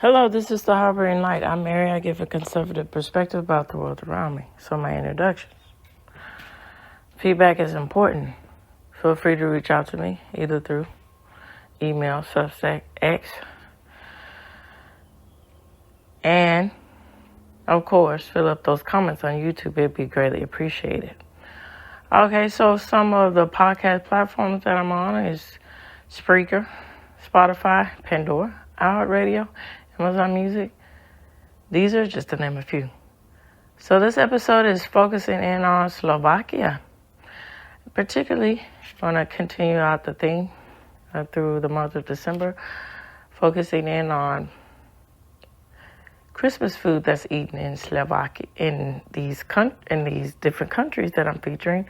Hello, this is the Harboring Light. I'm Mary. I give a conservative perspective about the world around me. So my introductions. Feedback is important. Feel free to reach out to me either through email, Substack, X, and of course, fill up those comments on YouTube. It'd be greatly appreciated. Okay, so some of the podcast platforms that I'm on is Spreaker, Spotify, Pandora, iHeartRadio, Amazon Music. These are just to name a few. So this episode is focusing in on Slovakia. Particularly, going to continue out the theme through the month of December, focusing in on Christmas food that's eaten in Slovakia, in these different countries that I'm featuring.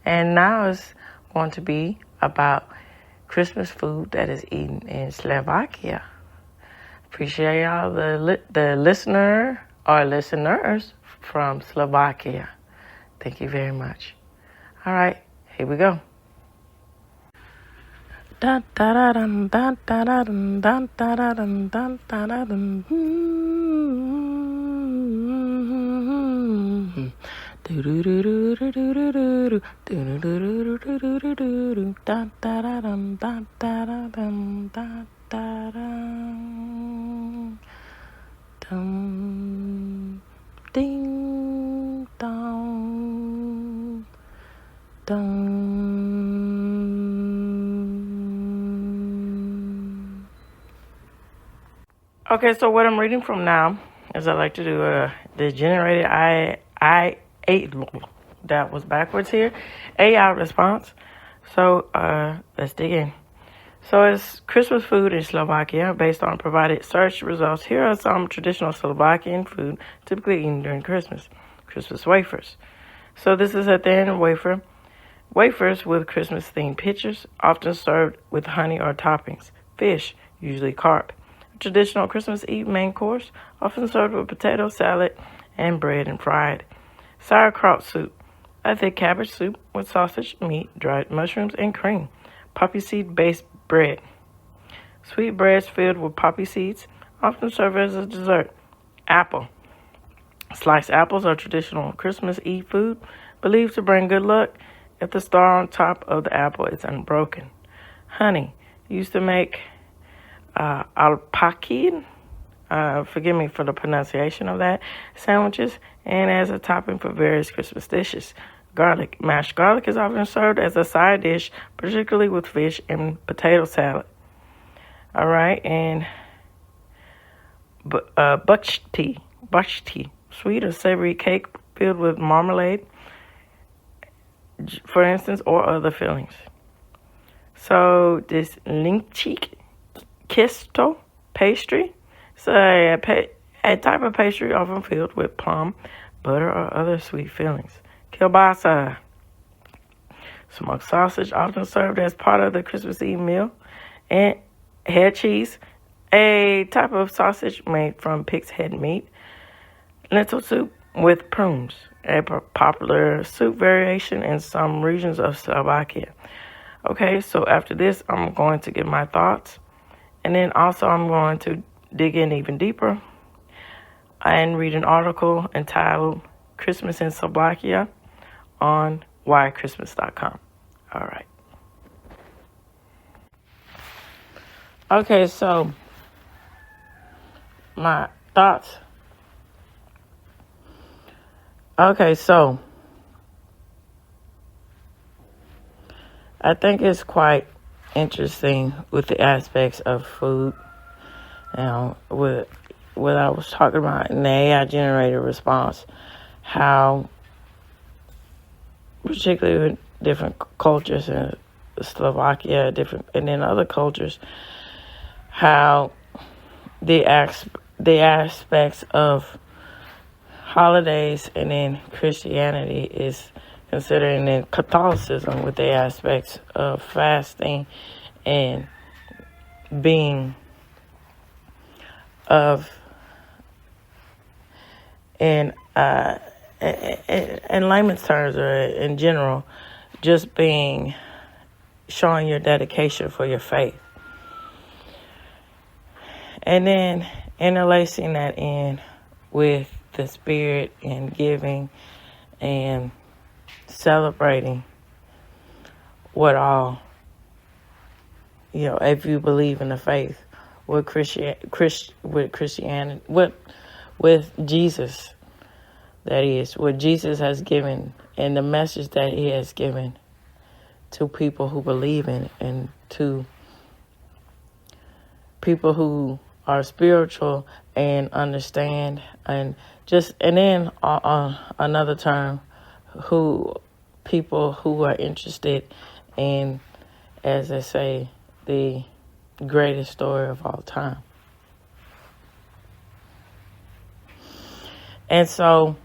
And now it's going to be about Christmas food that is eaten in Slovakia. Appreciate y'all, the listener or listeners from Slovakia. Thank you very much. All right, here we go. Da da da dum da da da dum da da da dum da da da dum. Do do do do do do do do do do do do do do da da da dum da da da dum da da dum dum ding dong dong. Okay, so what I'm reading from now is I like to do the generated that was backwards here, AI response. So let's dig in. So it's Christmas food in Slovakia based on provided search results. Here are some traditional Slovakian food typically eaten during Christmas. Christmas wafers. So this is a thin wafer. Wafers with Christmas-themed pictures, often served with honey or toppings. Fish, usually carp. A traditional Christmas Eve main course, often served with potato salad and bread and fried. Sauerkraut soup, a thick cabbage soup with sausage, meat, dried mushrooms, and cream. Poppy seed-based bread. Sweet breads filled with poppy seeds, often served as a dessert. Apple. Sliced apples are traditional Christmas Eve food, believed to bring good luck if the star on top of the apple is unbroken. Honey, used to make alpakin, forgive me for the pronunciation of that, sandwiches, and as a topping for various Christmas dishes. Garlic. Mashed garlic is often served as a side dish, particularly with fish and potato salad. All right, and bachti, sweet or savory cake filled with marmalade, for instance, or other fillings. So this linkchik kisto pastry, so a type of pastry often filled with plum, butter, or other sweet fillings. Kielbasa, smoked sausage, often served as part of the Christmas Eve meal. And head cheese, a type of sausage made from pig's head meat. Lentil soup with prunes, a popular soup variation in some regions of Slovakia. Okay, so after this, I'm going to give my thoughts. And then also I'm going to dig in even deeper and read an article entitled Christmas in Slovakia on whychristmas.com. All right. Okay, so my thoughts. Okay, so I think it's quite interesting with the aspects of food. With what I was talking about in the AI generated response, how particularly with different cultures in Slovakia, and then other cultures, how the aspects of holidays and then Christianity is considering in Catholicism with the aspects of fasting and being of in layman's terms or in general, just being showing your dedication for your faith. And then interlacing that in with the spirit and giving and celebrating what all, if you believe in the faith, with Christianity, with Jesus, that is, what Jesus has given and the message that he has given to people who believe in it and to people who are spiritual and understand, and then another term, people who are interested in, as I say, the greatest story of all time. And so,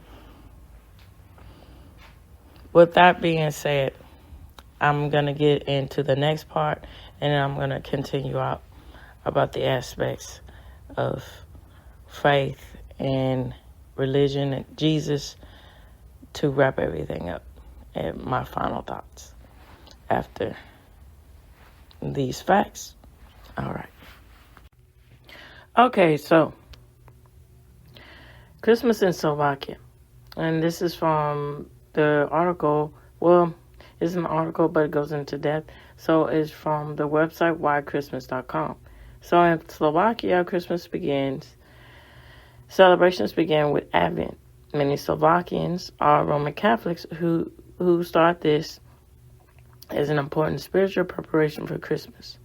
with that being said, I'm going to get into the next part, and then I'm going to continue out about the aspects of faith and religion and Jesus to wrap everything up, and my final thoughts after these facts. All right. Okay, so Christmas in Slovakia. And this is from the article. Well, it's an article, but it goes into depth. So it's from the website whychristmas.com. So in Slovakia, celebrations begin with Advent. Many Slovakians are Roman Catholics who start this as an important spiritual preparation for Christmas.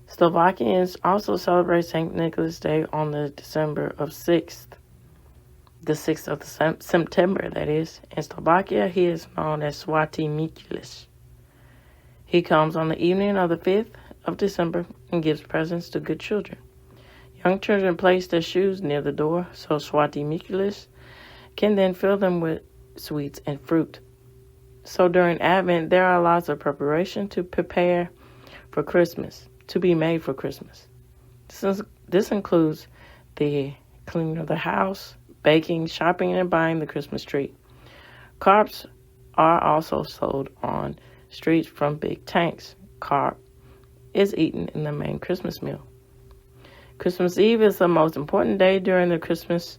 Slovakians also celebrate St. Nicholas Day on the 6th of September, that is. In Slovakia, he is known as Svätý Mikuláš. He comes on the evening of the 5th of December and gives presents to good children. Young children place their shoes near the door, so Svätý Mikuláš can then fill them with sweets and fruit. So during Advent, there are lots of preparation to prepare for Christmas, to be made for Christmas. This includes the cleaning of the house, baking, shopping, and buying the Christmas tree. Carps are also sold on streets from big tanks. Carp is eaten in the main Christmas meal. Christmas Eve is the most important day during Christmas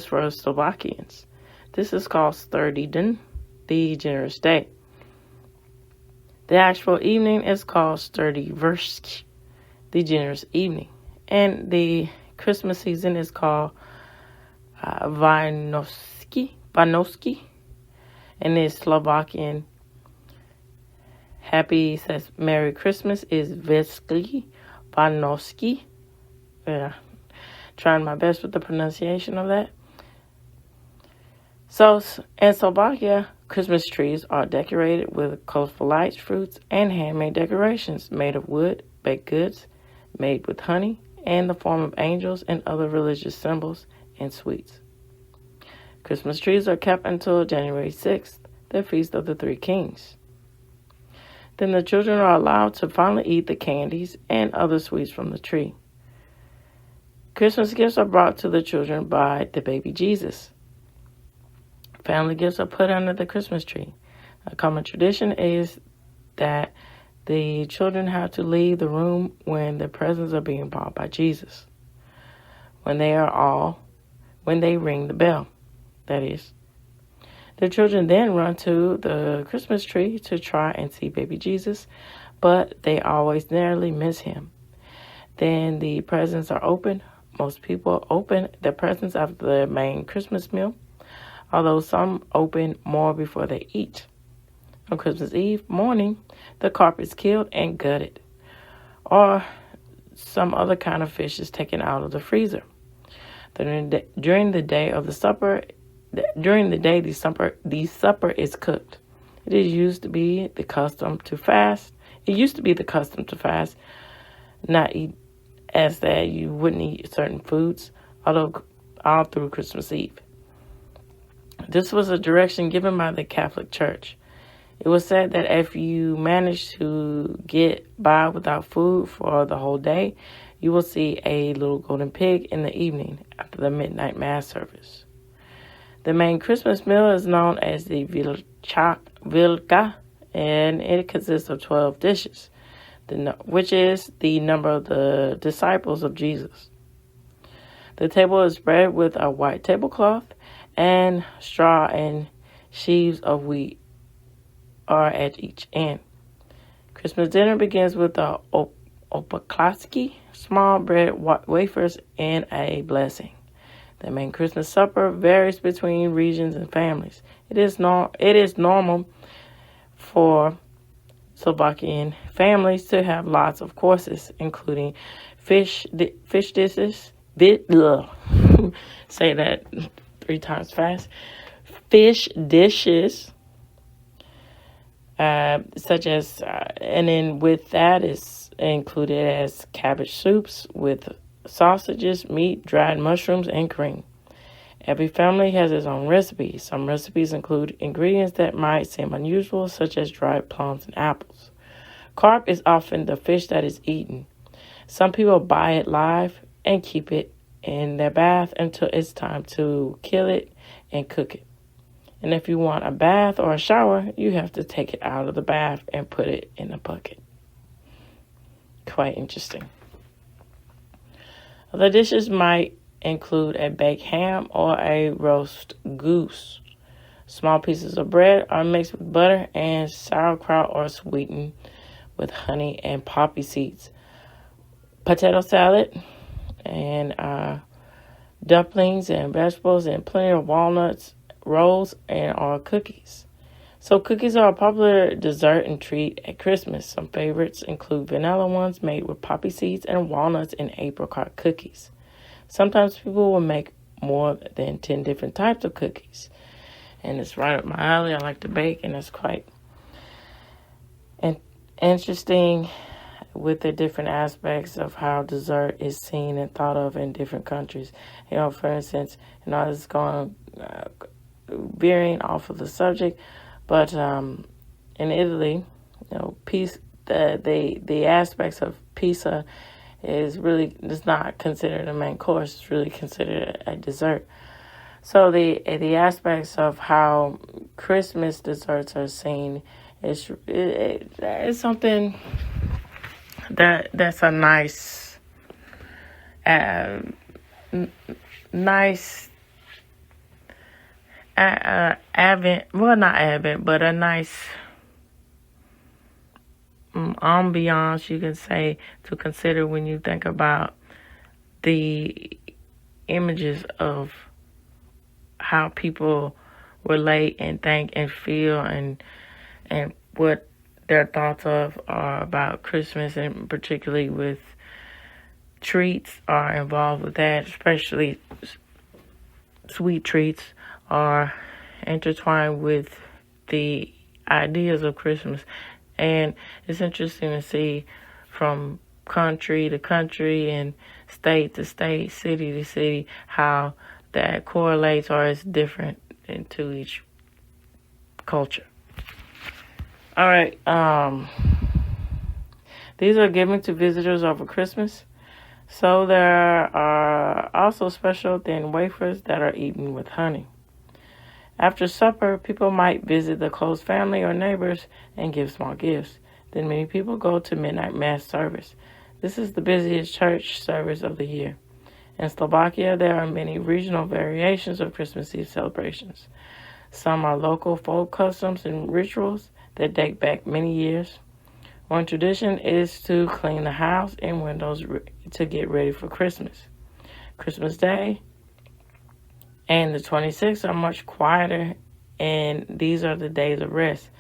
for Slovakians. This is called Sturdy-den, the generous day. The actual evening is called Sturdy-versky, the generous evening. And the Christmas season is called Vánoski, and the Slovakian says Merry Christmas is Vesky Vánoski. Yeah, trying my best with the pronunciation of that. So, in Slovakia, Christmas trees are decorated with colorful lights, fruits, and handmade decorations made of wood, baked goods, made with honey, and the form of angels and other religious symbols and sweets. Christmas trees are kept until January 6th, the Feast of the Three Kings. Then the children are allowed to finally eat the candies and other sweets from the tree. Christmas gifts are brought to the children by the baby Jesus. Family gifts are put under the Christmas tree. A common tradition is that the children have to leave the room when the presents are being brought by Jesus. When they ring the bell, that is. The children then run to the Christmas tree to try and see baby Jesus, but they always narrowly miss him. Then the presents are opened. Most people open the presents after the main Christmas meal, although some open more before they eat. On Christmas Eve morning, the carp is killed and gutted, or some other kind of fish is taken out of the freezer. During the day, the supper is cooked. It used to be the custom to fast, not eat, as that you wouldn't eat certain foods, although all through Christmas Eve. This was a direction given by the Catholic Church. It was said that if you manage to get by without food for the whole day, you will see a little golden pig in the evening after the midnight mass service. The main Christmas meal is known as the Vilka, and it consists of 12 dishes, which is the number of the disciples of Jesus. The table is spread with a white tablecloth, and straw and sheaves of wheat are at each end. Christmas dinner begins with a opaklaski, small bread wafers, and a blessing. The main Christmas supper varies between regions and families. It is normal for Slovakian families to have lots of courses, including fish dishes. Say that 3 times fast. Fish dishes, such as, and then with that is included as cabbage soups with sausages, meat, dried mushrooms, and cream. Every family has its own recipe. Some recipes include ingredients that might seem unusual, such as dried plums and apples. Carp is often the fish that is eaten. Some people buy it live and keep it in their bath until it's time to kill it and cook it. And if you want a bath or a shower, you have to take it out of the bath and put it in a bucket. Quite interesting. Other dishes might include a baked ham or a roast goose. Small pieces of bread are mixed with butter and sauerkraut or sweetened with honey and poppy seeds. Potato salad and dumplings and vegetables and plenty of walnuts, rolls, and or cookies. So cookies are a popular dessert and treat at Christmas. Some favorites include vanilla ones made with poppy seeds and walnuts and apricot cookies. Sometimes people will make more than 10 different types of cookies. And it's right up my alley. I like to bake, and it's quite interesting with the different aspects of how dessert is seen and thought of in different countries. For instance, it's going veering off of the subject, but in Italy, the aspects of pizza is not considered a main course. It's really considered a dessert. So the aspects of how Christmas desserts are seen is something that's a nice ambiance, you can say, to consider when you think about the images of how people relate and think and feel and what their thoughts are about Christmas, and particularly with treats are involved with that, especially sweet treats are intertwined with the ideas of Christmas. And it's interesting to see from country to country and state to state, city to city, how that correlates or is different into each culture. All right. These are given to visitors over Christmas. So there are also special thin wafers that are eaten with honey. After supper, people might visit the close family or neighbors and give small gifts. Then many people go to midnight mass service. This is the busiest church service of the year. In Slovakia, there are many regional variations of Christmas Eve celebrations. Some are local folk customs and rituals that date back many years. One tradition is to clean the house and windows to get ready for Christmas. Christmas Day and the 26th are much quieter, and these are the days of rest.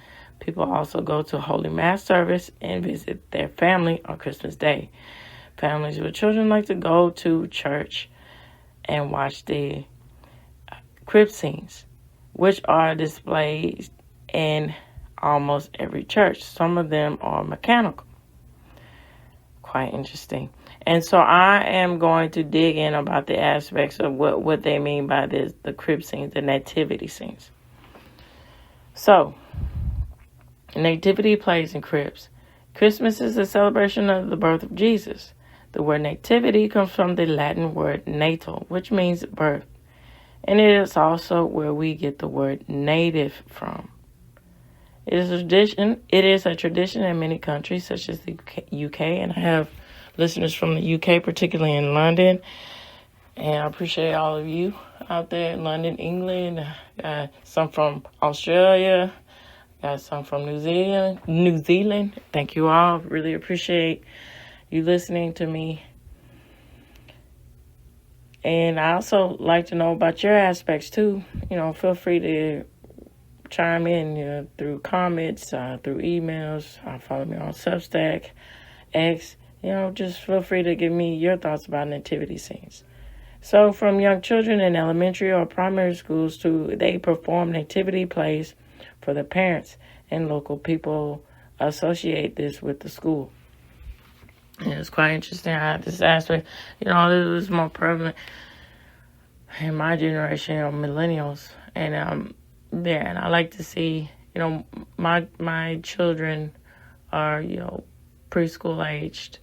People also go to Holy Mass service and visit their family on Christmas Day. Families with children like to go to church and watch the crib scenes, which are displayed in almost every church. Some of them are mechanical. Quite interesting. And so I am going to dig in about the aspects of what they mean by this, the crib scenes, the nativity scenes. So, nativity plays in cribs. Christmas is a celebration of the birth of Jesus. The word nativity comes from the Latin word natal, which means birth. And it is also where we get the word native from. It is a tradition in many countries, such as the UK, and I have listeners from the UK, particularly in London, And I appreciate all of you out there in London, England. Some from Australia. Got some from New Zealand. Thank you all. Really appreciate you listening to me. And I also like to know about your aspects too. Feel free to chime in through comments, through emails. Follow me on Substack, X. Just feel free to give me your thoughts about nativity scenes. So from young children in elementary or primary schools they perform nativity plays for the parents, and local people associate this with the school. And it's quite interesting how this aspect, this is more prevalent in my generation of millennials. And and I like to see, my children are, preschool aged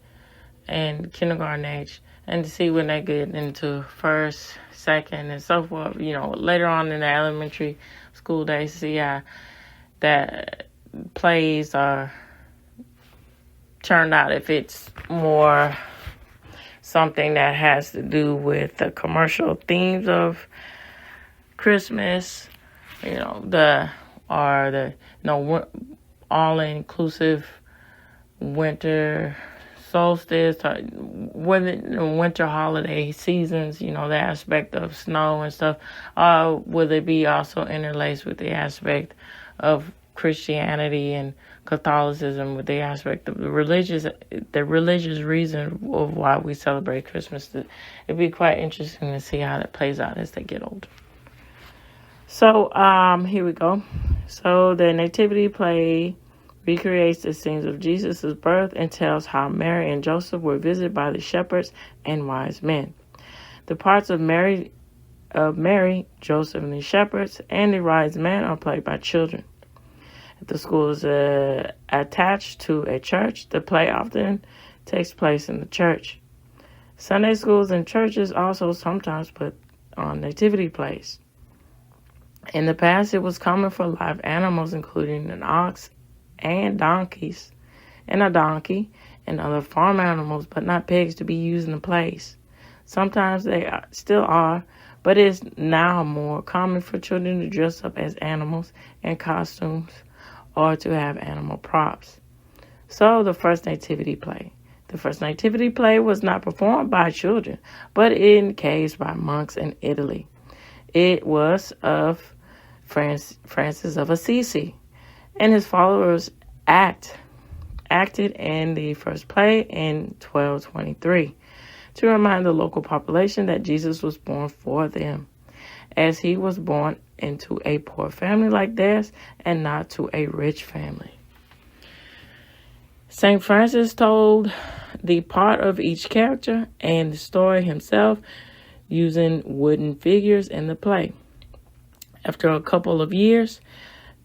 and kindergarten aged, and to see when they get into first, second, and so forth, later on in the elementary school days, see how that plays are turned out. If it's more something that has to do with the commercial themes of Christmas, the all-inclusive winter solstice, winter holiday seasons, the aspect of snow and stuff, will it be also interlaced with the aspect of Christianity and Catholicism, with the aspect of the religious reason of why we celebrate Christmas? It'd be quite interesting to see how that plays out as they get older. So, here we go. So the nativity play recreates the scenes of Jesus' birth and tells how Mary and Joseph were visited by the shepherds and wise men. The parts of Mary, Joseph, and the shepherds and the wise men are played by children. If the school is attached to a church, the play often takes place in the church. Sunday schools and churches also sometimes put on nativity plays. In the past, it was common for live animals, including an ox and donkeys, and a donkey, and other farm animals, but not pigs, to be used in the plays. Sometimes they still are, but it is now more common for children to dress up as animals in costumes or to have animal props. So the first nativity play. The first nativity play was not performed by children, but encased by monks in Italy. It was of Francis of Assisi, and his followers acted in the first play in 1223 to remind the local population that Jesus was born for them, as he was born into a poor family like theirs and not to a rich family. St. Francis told the part of each character and the story himself using wooden figures in the play. After a couple of years,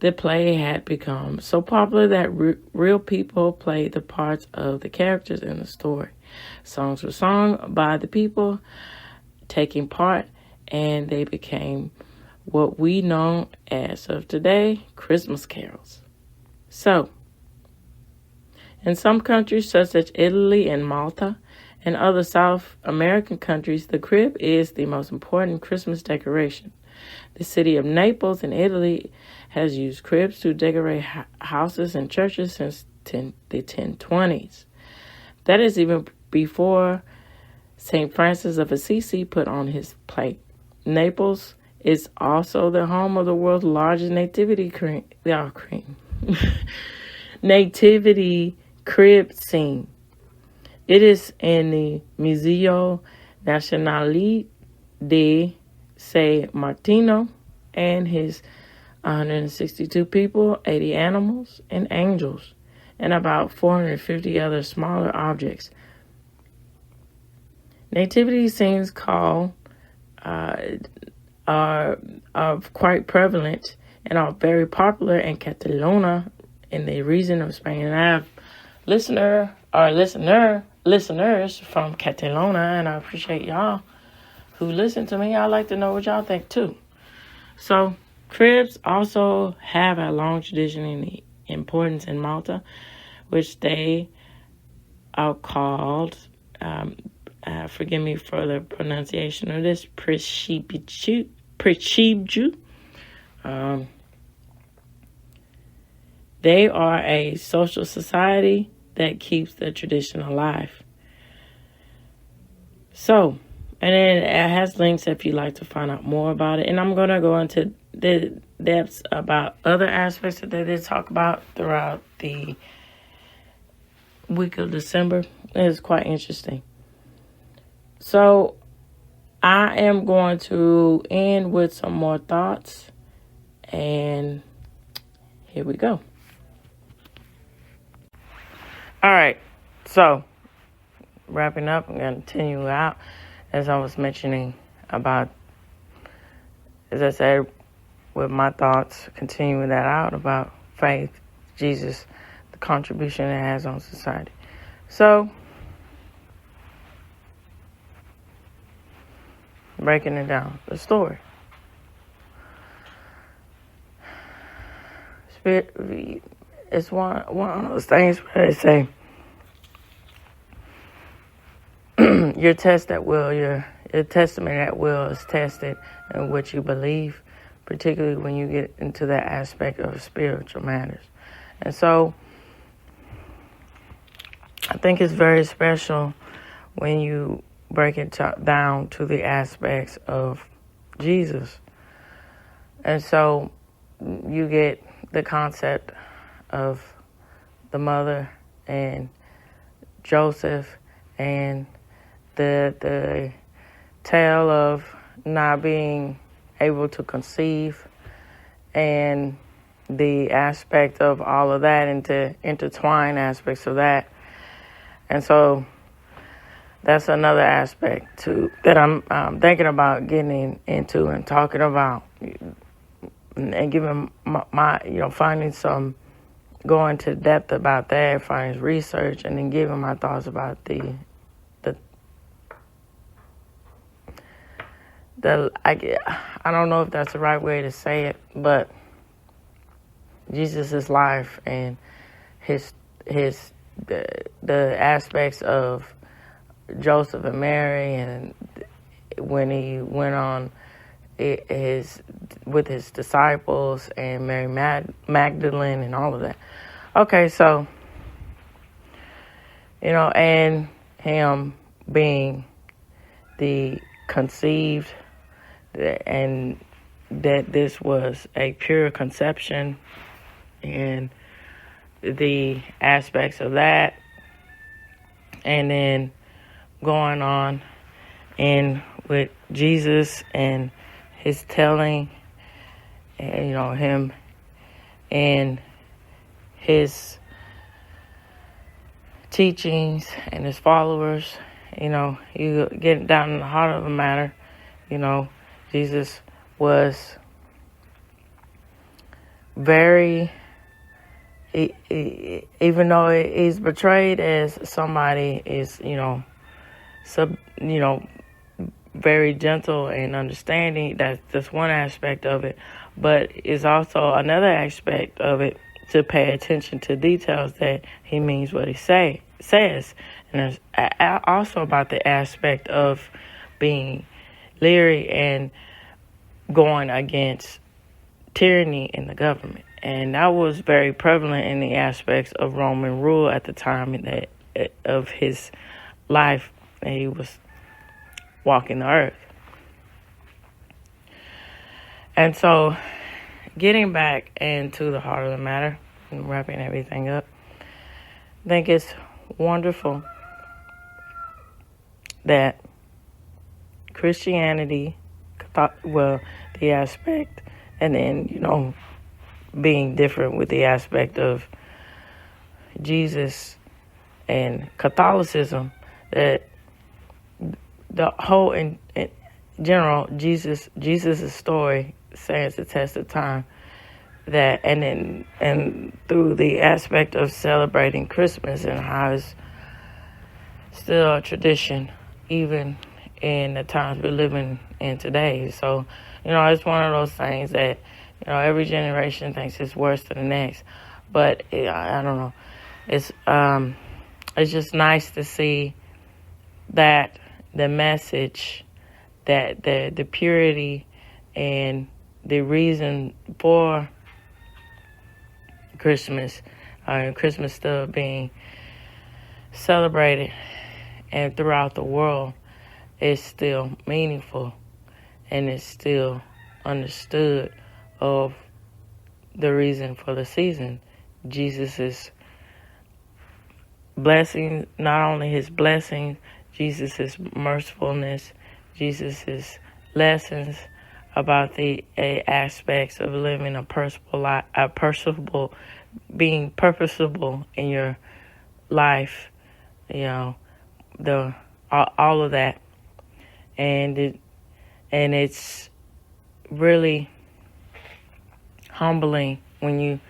the play had become so popular that real people played the parts of the characters in the story. Songs were sung by the people taking part, and they became what we know as of today, Christmas carols. So, in some countries such as Italy and Malta and other South American countries, the crib is the most important Christmas decoration. The city of Naples in Italy has used cribs to decorate houses and churches since the 1020s. That is even before St. Francis of Assisi put on his plate. Naples is also the home of the world's largest nativity nativity crib scene. It is in the Museo Nazionale di San Martino, and his 162 people, 80 animals, and angels, and about 450 other smaller objects. Nativity scenes are quite prevalent and are very popular in Catalonia, in the region of Spain. And I have listeners from Catalonia, and I appreciate y'all who listen to me. I'd like to know what y'all think too. So, cribs also have a long tradition in importance in Malta, which they are called forgive me for the pronunciation of this, Prishibju. They are a social society that keeps the tradition alive. So, and then it has links if you'd like to find out more about it. And I'm going to go into the depths about other aspects that they did talk about throughout the week of December. It's quite interesting. So, I am going to end with some more thoughts. And here we go. All right. So, wrapping up, I'm going to continue out. As I was mentioning about, as I said, with my thoughts, continuing that out about faith, Jesus, the contribution it has on society. So, breaking it down, the story. It's one of those things where they say, your test at will, your testimony at will is tested in what you believe, particularly when you get into that aspect of spiritual matters. And so I think it's very special when you break it down to the aspects of Jesus. And so you get the concept of the mother and Joseph and the tale of not being able to conceive and the aspect of all of that and to intertwine aspects of that. And so that's another aspect too that I'm thinking about getting into and talking about and giving my finding some, going to depth about that, finding research, and then giving my thoughts about I don't know if that's the right way to say it, but Jesus' life and the aspects of Joseph and Mary, and when he went on with his disciples and Mary Magdalene and all of that. Okay, so and him being the conceived, and that this was a pure conception and the aspects of that, and then going on in with Jesus and his telling, and him and his teachings and his followers. You get down in the heart of the matter. Jesus was very, even though he's portrayed as somebody is, very gentle and understanding. That's just one aspect of it. But it's also another aspect of it to pay attention to details that he means what he says. And there's also about the aspect of being leery and going against tyranny in the government. And that was very prevalent in the aspects of Roman rule at the time of his life that he was walking the earth. And so, getting back into the heart of the matter and wrapping everything up, I think it's wonderful that Christianity, the aspect, and then, being different with the aspect of Jesus and Catholicism, that the whole, in general, Jesus' story stands the test of time. That and through the aspect of celebrating Christmas and how it's still a tradition, even in the times we're living in today. So, it's one of those things that, every generation thinks it's worse than the next. But I don't know. It's just nice to see that the message, that the purity and the reason for Christmas, Christmas still being celebrated and throughout the world, is still meaningful and is still understood of the reason for the season. Jesus' blessing, not only his blessings, Jesus' mercifulness, Jesus' lessons about the aspects of living a purposeful, being purposeful in your life, all of that, and it's really humbling when you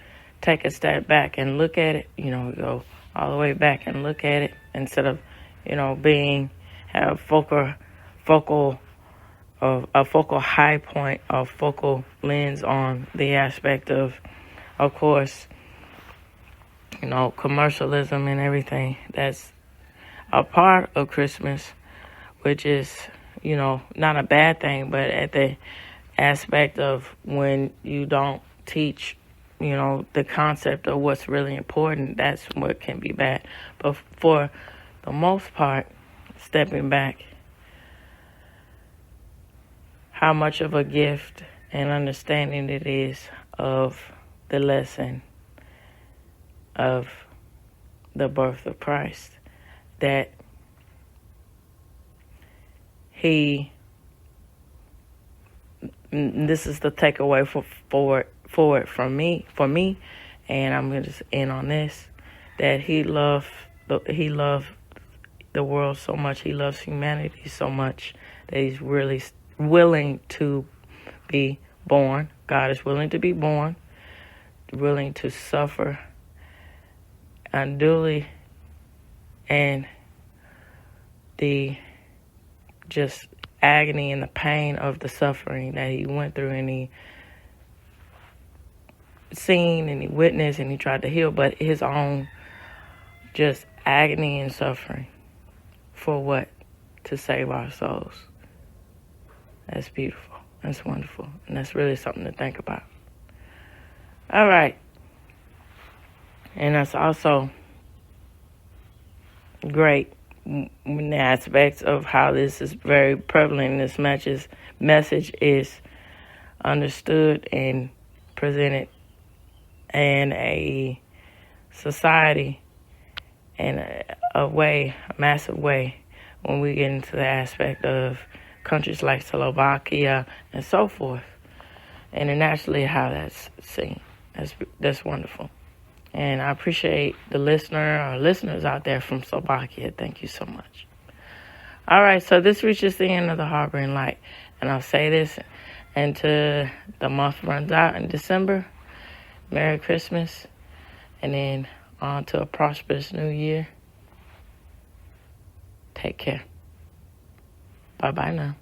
take a step back and look at it. Go all the way back and look at it instead of, have a focal high point, a focal lens on the aspect of course, commercialism and everything that's a part of Christmas, which is, not a bad thing, but at the aspect of when you don't teach, the concept of what's really important, that's what can be bad. But for the most part, stepping back, how much of a gift and understanding it is of the lesson of the birth of Christ, that this is the takeaway for me, and I'm going to just end on this, that he loved the world so much, he loves humanity so much, that he's really willing to be born. God is willing to be born, willing to suffer unduly, and the just agony and the pain of the suffering that he went through, and he seen and he witnessed and he tried to heal, but his own just agony and suffering for what? To save our souls. That's beautiful. That's wonderful. And that's really something to think about. All right. And that's also great in the aspects of how this is very prevalent. This message is understood and presented in a society in a massive way, when we get into the aspect of countries like Slovakia and so forth, internationally, how that's seen. That's wonderful. And I appreciate the listeners out there from Slovakia. Thank you so much. All right, so this reaches the end of the Harboring Light. And I'll say this until the month runs out in December. Merry Christmas. And then on to a prosperous new year. Take care. Bye-bye now.